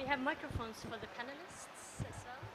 have microphones for the panelists as well.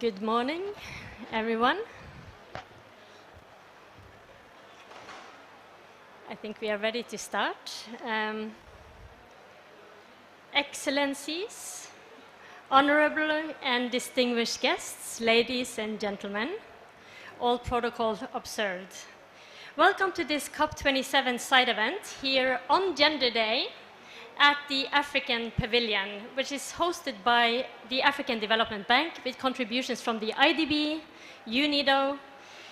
Good morning, everyone. I think we are ready to start. Excellencies, honorable and distinguished guests, ladies and gentlemen, all protocols observed. Welcome to this COP27 side event here on Gender Day at the African Pavilion, which is hosted by the African Development Bank with contributions from the IDB, UNIDO,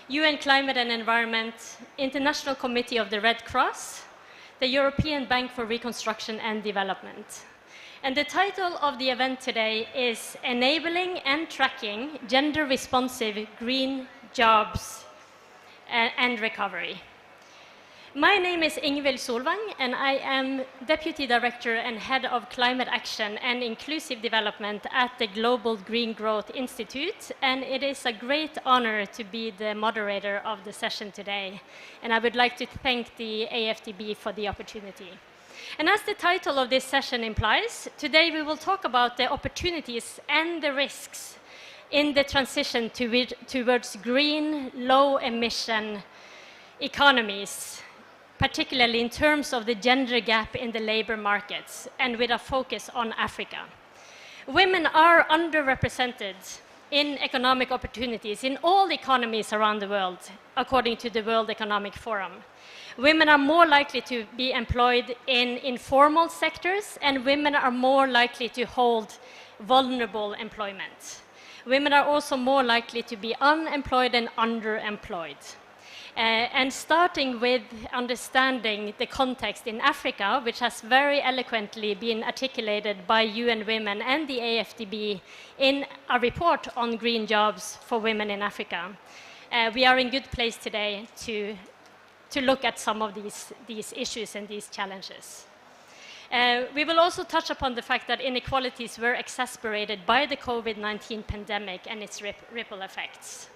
UN Climate and Environment, International Committee of the Red Cross, the European Bank for Reconstruction and Development. And the title of the event today is Enabling and Tracking Gender-Responsive Green Jobs and Recovery. My name is Ingvild Solvang, and I am Deputy Director and Head of Climate Action and Inclusive Development at the Global Green Growth Institute, and it is a great honor to be the moderator of the session today. And I would like to thank the AFDB for the opportunity. And as the title of this session implies, today we will talk about the opportunities and the risks in the transition towards green, low-emission economies, particularly in terms of the gender gap in the labor markets, and with a focus on Africa. Women are underrepresented in economic opportunities in all economies around the world, according to the World Economic Forum. Women are more likely to be employed in informal sectors, and women are more likely to hold vulnerable employment. Women are also more likely to be unemployed and underemployed. And starting with understanding the context in Africa, which has very eloquently been articulated by UN Women and the AFDB in a report on green jobs for women in Africa, we are in good place today to look at some of these issues and these challenges. We will also touch upon the fact that inequalities were exacerbated by the COVID-19 pandemic and its ripple effects.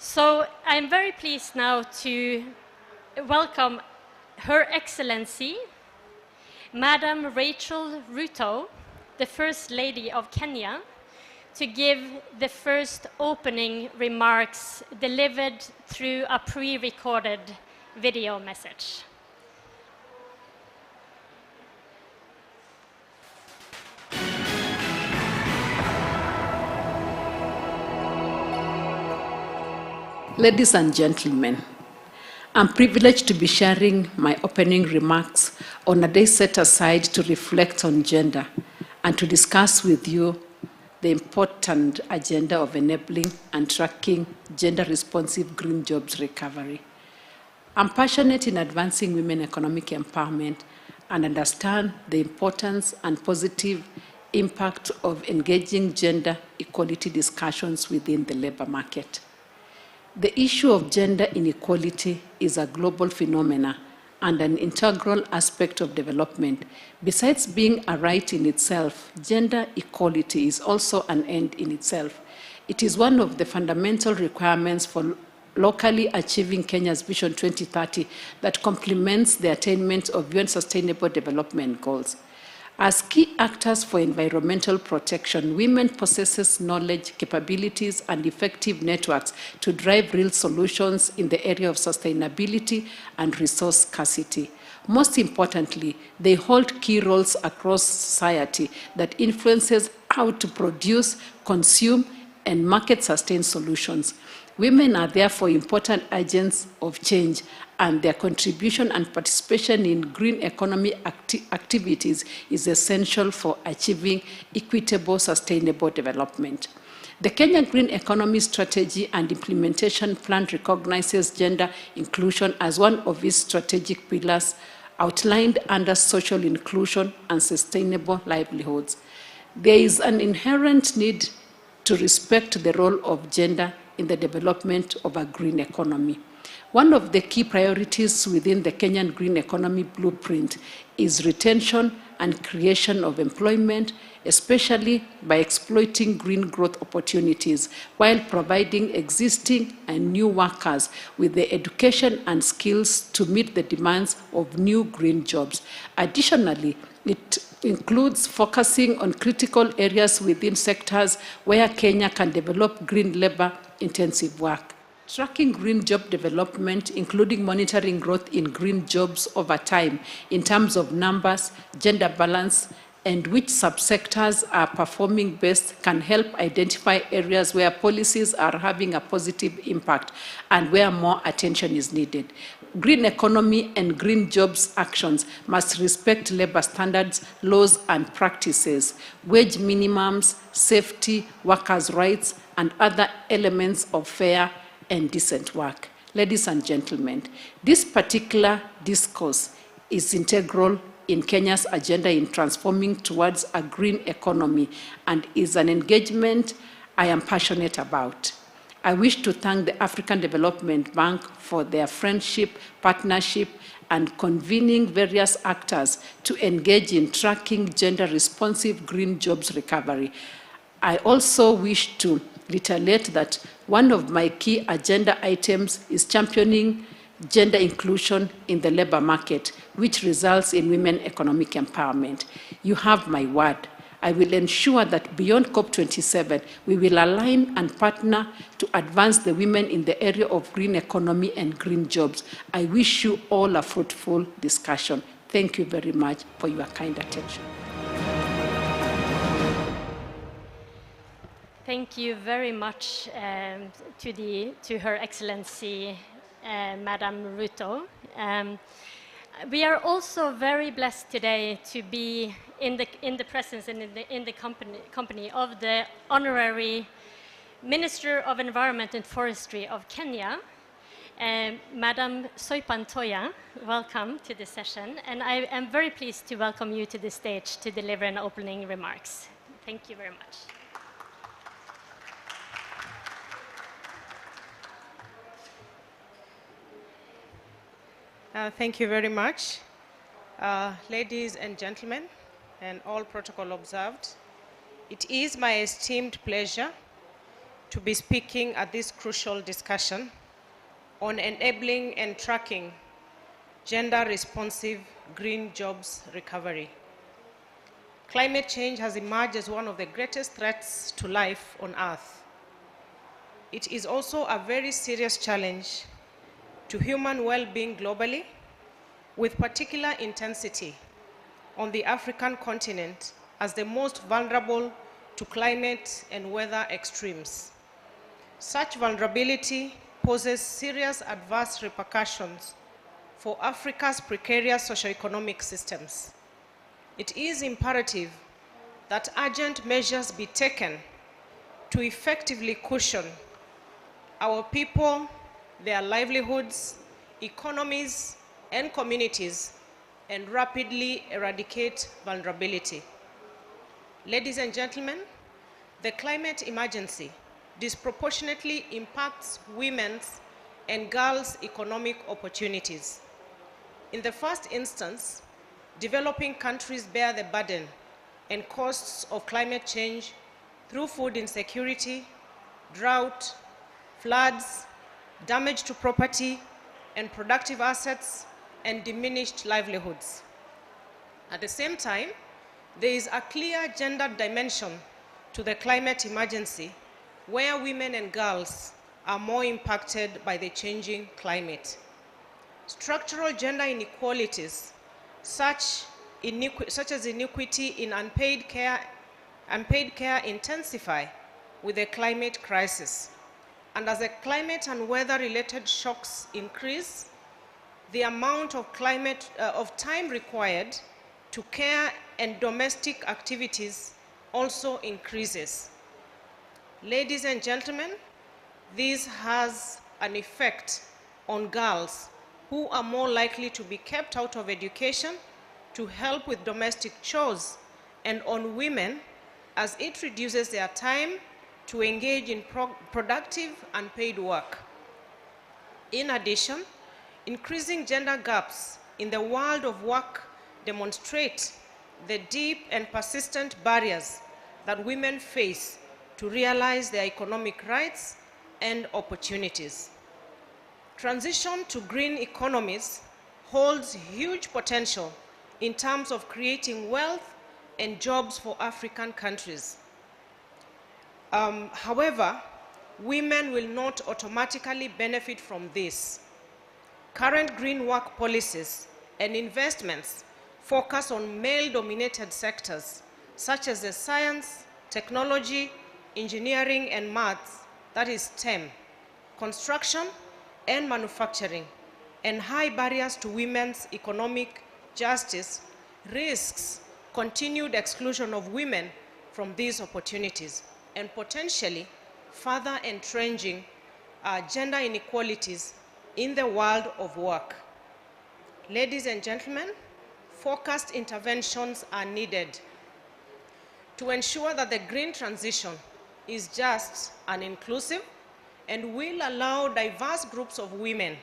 So I'm very pleased now to welcome Her Excellency, Madam Rachel Ruto, the First Lady of Kenya, to give the first opening remarks delivered through a pre-recorded video message. Ladies and gentlemen, I'm privileged to be sharing my opening remarks on a day set aside to reflect on gender and to discuss with you the important agenda of enabling and tracking gender-responsive green jobs recovery. I'm passionate in advancing women economic empowerment and understand the importance and positive impact of engaging gender equality discussions within the labor market. The issue of gender inequality is a global phenomenon and an integral aspect of development. Besides being a right in itself, gender equality is also an end in itself. It is one of the fundamental requirements for locally achieving Kenya's Vision 2030 that complements the attainment of UN Sustainable Development Goals. As key actors for environmental protection, women possess knowledge, capabilities, and effective networks to drive real solutions in the area of sustainability and resource scarcity. Most importantly, they hold key roles across society that influences how to produce, consume, and market sustained solutions. Women are therefore important agents of change, and their contribution and participation in green economy activities is essential for achieving equitable, sustainable development. The Kenya Green Economy Strategy and Implementation Plan recognizes gender inclusion as one of its strategic pillars outlined under social inclusion and sustainable livelihoods. There is an inherent need to respect the role of gender in the development of a green economy. One of the key priorities within the Kenyan Green Economy Blueprint is retention and creation of employment, especially by exploiting green growth opportunities while providing existing and new workers with the education and skills to meet the demands of new green jobs. Additionally, it includes focusing on critical areas within sectors where Kenya can develop green labor-intensive work. Tracking green job development, including monitoring growth in green jobs over time in terms of numbers, gender balance, and which subsectors are performing best, can help identify areas where policies are having a positive impact and where more attention is needed. Green economy and green jobs actions must respect labor standards, laws, and practices, wage minimums, safety, workers' rights, and other elements of fair and decent work. Ladies and gentlemen, this particular discourse is integral in Kenya's agenda in transforming towards a green economy and is an engagement I am passionate about. I wish to thank the African Development Bank for their friendship, partnership, and convening various actors to engage in tracking gender-responsive green jobs recovery. I also wish to reiterate that one of my key agenda items is championing gender inclusion in the labor market, which results in women economic empowerment. You have my word. I will ensure that beyond COP27, we will align and partner to advance the women in the area of green economy and green jobs. I wish you all a fruitful discussion. Thank you very much for your kind attention. Thank you very much to Her Excellency, Madam Ruto. We are also very blessed today to be in the presence and in the company of the Honorary Minister of Environment and Forestry of Kenya, Madam Soipan Toya. Welcome to this session, and I am very pleased to welcome you to the stage to deliver an opening remarks. Thank you very much. Thank you very much. Ladies and gentlemen, and all protocol observed, it is my esteemed pleasure to be speaking at this crucial discussion on enabling and tracking gender-responsive green jobs recovery. Climate change has emerged as one of the greatest threats to life on Earth. It is also a very serious challenge to human well-being globally, with particular intensity on the African continent as the most vulnerable to climate and weather extremes. Such vulnerability poses serious adverse repercussions for Africa's precarious socioeconomic systems. It is imperative that urgent measures be taken to effectively cushion our people, their livelihoods, economies, and communities, and rapidly eradicate vulnerability. Ladies and gentlemen, the climate emergency disproportionately impacts women's and girls' economic opportunities. In the first instance, developing countries bear the burden and costs of climate change through food insecurity, drought, floods, damage to property and productive assets, and diminished livelihoods. At the same time, there is a clear gender dimension to the climate emergency, where women and girls are more impacted by the changing climate. Structural gender inequalities, such as inequity in unpaid care intensify with the climate crisis. And as the climate and weather-related shocks increase, the amount of time required to care and domestic activities also increases. Ladies and gentlemen, this has an effect on girls who are more likely to be kept out of education to help with domestic chores, and on women as it reduces their time to engage in productive and paid work. In addition, increasing gender gaps in the world of work demonstrate the deep and persistent barriers that women face to realize their economic rights and opportunities. Transition to green economies holds huge potential in terms of creating wealth and jobs for African countries. However, women will not automatically benefit from this. Current green work policies and investments focus on male-dominated sectors such as the science, technology, engineering, and maths, that is STEM, construction, and manufacturing, and high barriers to women's economic justice risks continued exclusion of women from these opportunities and potentially further entrenching gender inequalities in the world of work. Ladies and gentlemen, focused interventions are needed to ensure that the green transition is just and inclusive and will allow diverse groups of women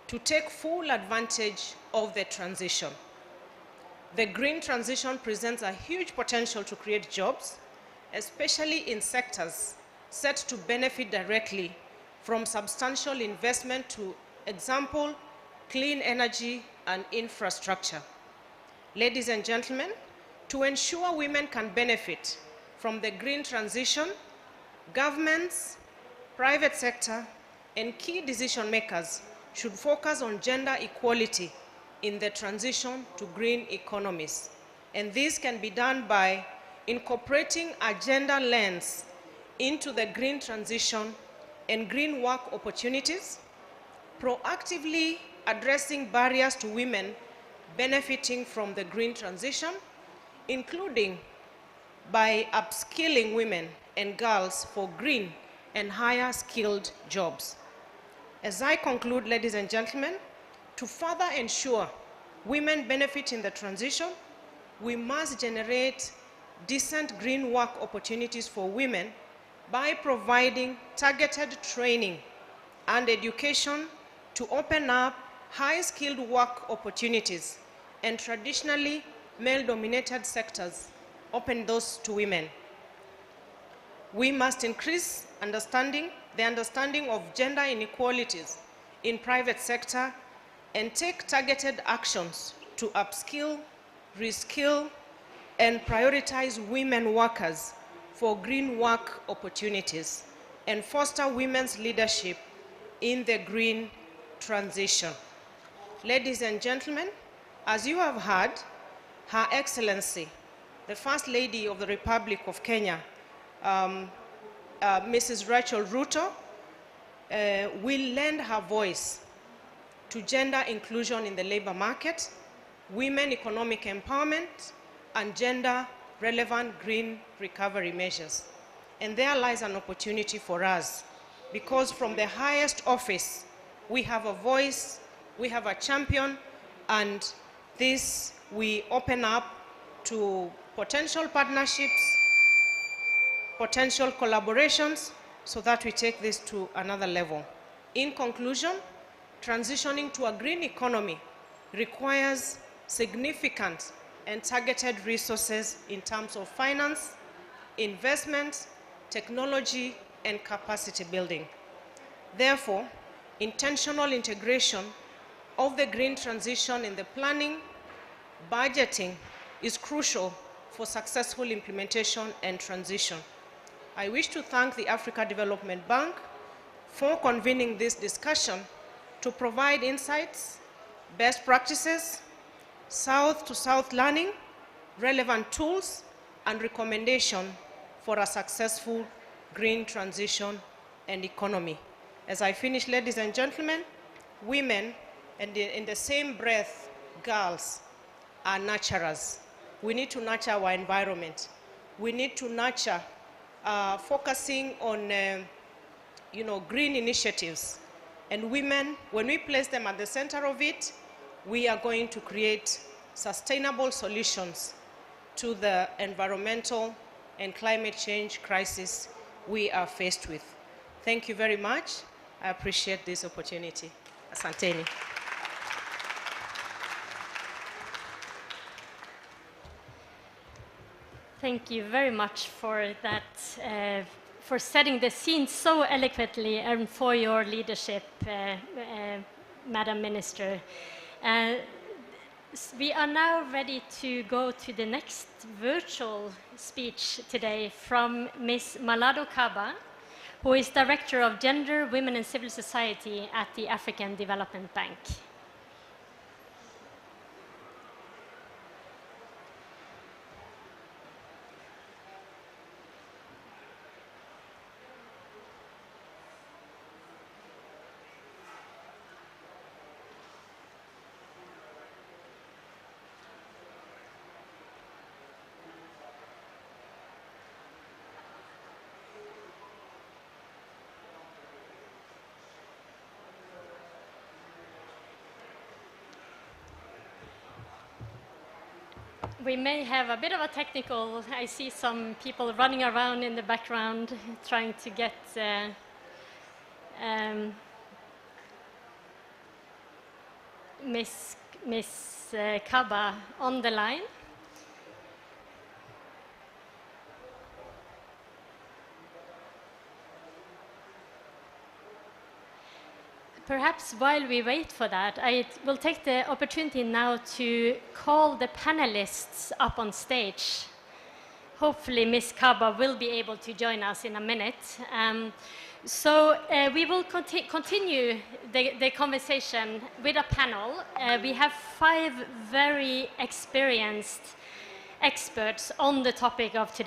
to take full advantage of the transition. The green transition presents a huge potential to create jobs, especially in sectors set to benefit directly from substantial investment, to example, clean energy and infrastructure. Ladies and gentlemen, to ensure women can benefit from the green transition, governments, private sector, and key decision makers should focus on gender equality in the transition to green economies. And this can be done by incorporating a gender lens into the green transition and green work opportunities, proactively addressing barriers to women benefiting from the green transition, including by upskilling women and girls for green and higher skilled jobs. As I conclude, ladies and gentlemen, to further ensure women benefit in the transition, we must generate decent green work opportunities for women by providing targeted training and education to open up high-skilled work opportunities, and traditionally male-dominated sectors open those to women. We must increase the understanding of gender inequalities in private sector and take targeted actions to upskill, reskill, and prioritize women workers for green work opportunities and foster women's leadership in the green transition. Ladies and gentlemen, as you have heard, Her Excellency, the First Lady of the Republic of Kenya, Mrs. Rachel Ruto, will lend her voice to gender inclusion in the labor market, women economic empowerment, and gender-relevant green recovery measures. And there lies an opportunity for us, because from the highest office, we have a voice, we have a champion, and this we open up to potential partnerships, potential collaborations, so that we take this to another level. In conclusion, transitioning to a green economy requires significant and targeted resources in terms of finance, investment, technology, and capacity building. Therefore, intentional integration of the green transition in the planning, budgeting is crucial for successful implementation and transition. I wish to thank the Africa Development Bank for convening this discussion to provide insights, best practices, south-to-south learning, relevant tools, and recommendation for a successful green transition and economy. As I finish, ladies and gentlemen, women, and in the same breath, girls, are nurturers. We need to nurture our environment. We need to nurture, focusing on green initiatives. And women, when we place them at the center of it, we are going to create sustainable solutions to the environmental and climate change crisis we are faced with. Thank you very much. I appreciate this opportunity. Asanteni. Thank you very much for that, for setting the scene so eloquently, and for your leadership, Madam Minister. We are now ready to go to the next virtual speech today from Ms. Malado Kaba, who is Director of Gender, Women and Civil Society at the African Development Bank. We may have a bit of a technical, I see some people running around in the background trying to get Miss Kaba on the line. Perhaps while we wait for that, I will take the opportunity now to call the panelists up on stage. Hopefully, Ms. Kaba will be able to join us in a minute. We will continue the conversation with a panel. We have 5 very experienced experts on the topic of today.